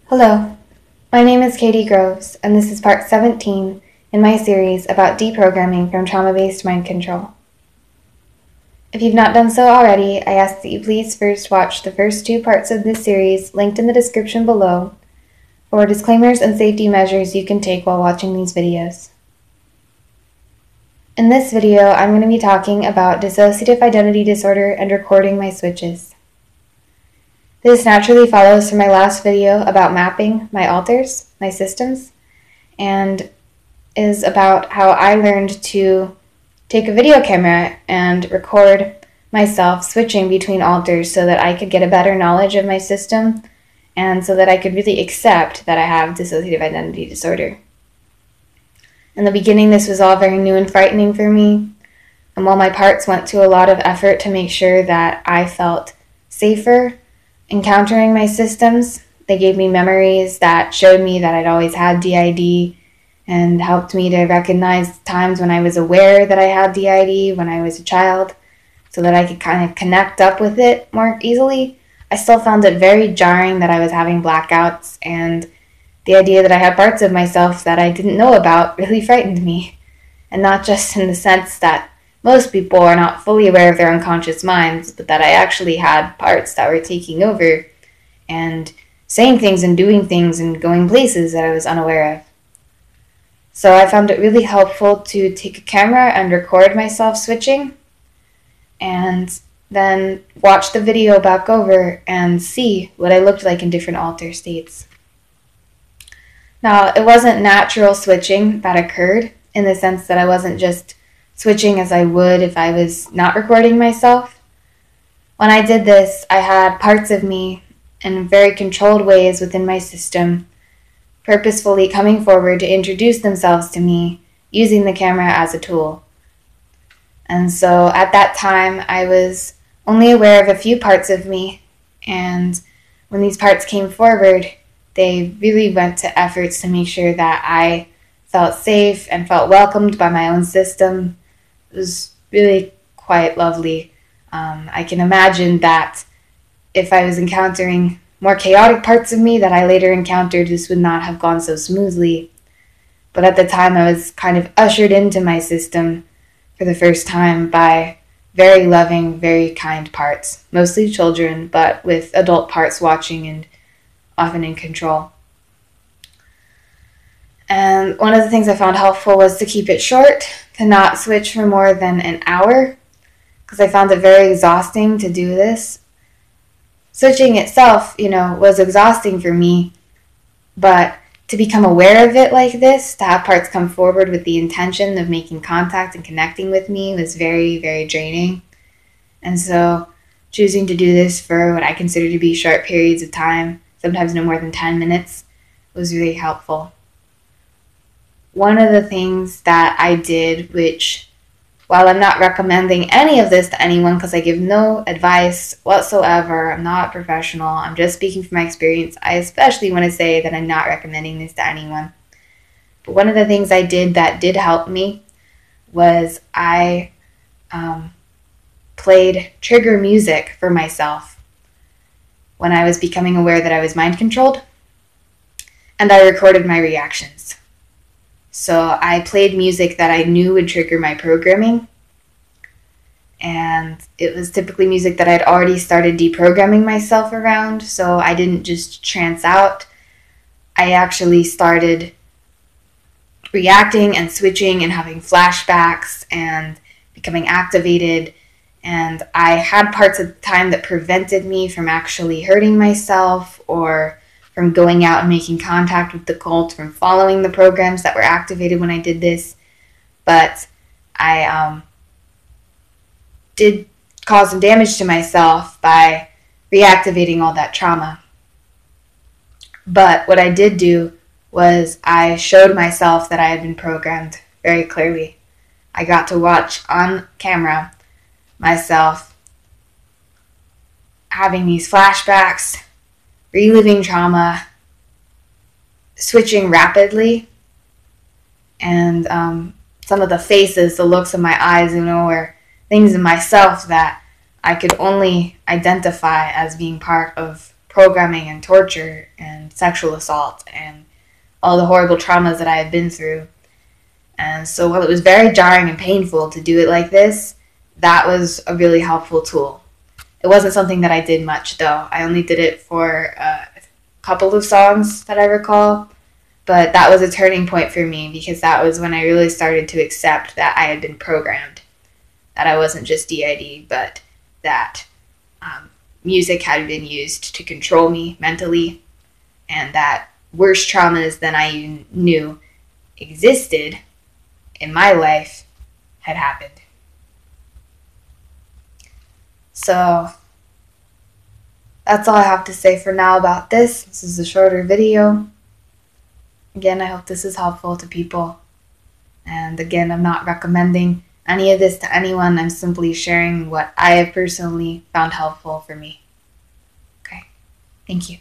Hello, my name is Katie Groves, and this is part 17 in my series about deprogramming from trauma-based mind control. If you've not done so already, I ask that you please first watch the first two parts of this series linked in the description below for disclaimers and safety measures you can take while watching these videos. In this video, I'm going to be talking about dissociative identity disorder and recording my switches. This naturally follows from my last video about mapping my alters, my systems, and is about how I learned to take a video camera and record myself switching between alters so that I could get a better knowledge of my system and so that I could really accept that I have dissociative identity disorder. In the beginning, this was all very new and frightening for me, and while my parts went to a lot of effort to make sure that I felt safer encountering my systems, they gave me memories that showed me that I'd always had DID and helped me to recognize times when I was aware that I had DID when I was a child so that I could kind of connect up with it more easily. I still found it very jarring that I was having blackouts, and the idea that I had parts of myself that I didn't know about really frightened me. And not just in the sense that most people are not fully aware of their unconscious minds, but that I actually had parts that were taking over and saying things and doing things and going places that I was unaware of. So I found it really helpful to take a camera and record myself switching and then watch the video back over and see what I looked like in different alter states. Now, it wasn't natural switching that occurred in the sense that I wasn't just switching as I would if I was not recording myself. When I did this, I had parts of me in very controlled ways within my system purposefully coming forward to introduce themselves to me using the camera as a tool. And so at that time, I was only aware of a few parts of me, and when these parts came forward, they really went to efforts to make sure that I felt safe and felt welcomed by my own system. It was really quite lovely. I can imagine that if I was encountering more chaotic parts of me that I later encountered, this would not have gone so smoothly. But at the time, I was kind of ushered into my system for the first time by very loving, very kind parts, mostly children, but with adult parts watching and often in control. And one of the things I found helpful was to keep it short, to not switch for more than an hour, because I found it very exhausting to do this. Switching itself, was exhausting for me, but to become aware of it like this, to have parts come forward with the intention of making contact and connecting with me was very, very draining. And so choosing to do this for what I consider to be short periods of time, sometimes no more than 10 minutes, was really helpful. One of the things that I did, which, while I'm not recommending any of this to anyone because I give no advice whatsoever, I'm not a professional, I'm just speaking from my experience, I especially want to say that I'm not recommending this to anyone. But one of the things I did that did help me was I played trigger music for myself when I was becoming aware that I was mind controlled, and I recorded my reactions. So I played music that I knew would trigger my programming, and it was typically music that I'd already started deprogramming myself around, so I didn't just trance out. I actually started reacting and switching and having flashbacks and becoming activated, and I had parts of the time that prevented me from actually hurting myself or from going out and making contact with the cult, from following the programs that were activated when I did this. But I did cause some damage to myself by reactivating all that trauma. But what I did do was I showed myself that I had been programmed very clearly. I got to watch on camera myself having these flashbacks, reliving trauma, switching rapidly, and some of the faces, the looks in my eyes, were things in myself that I could only identify as being part of programming and torture and sexual assault and all the horrible traumas that I had been through. And so while it was very jarring and painful to do it like this, that was a really helpful tool. It wasn't something that I did much, though. I only did it for a couple of songs that I recall. But that was a turning point for me, because that was when I really started to accept that I had been programmed. That I wasn't just DID, but that music had been used to control me mentally, and that worse traumas than I even knew existed in my life had happened. So that's all I have to say for now about this. This is a shorter video. Again, I hope this is helpful to people. And again, I'm not recommending any of this to anyone. I'm simply sharing what I have personally found helpful for me. Okay, thank you.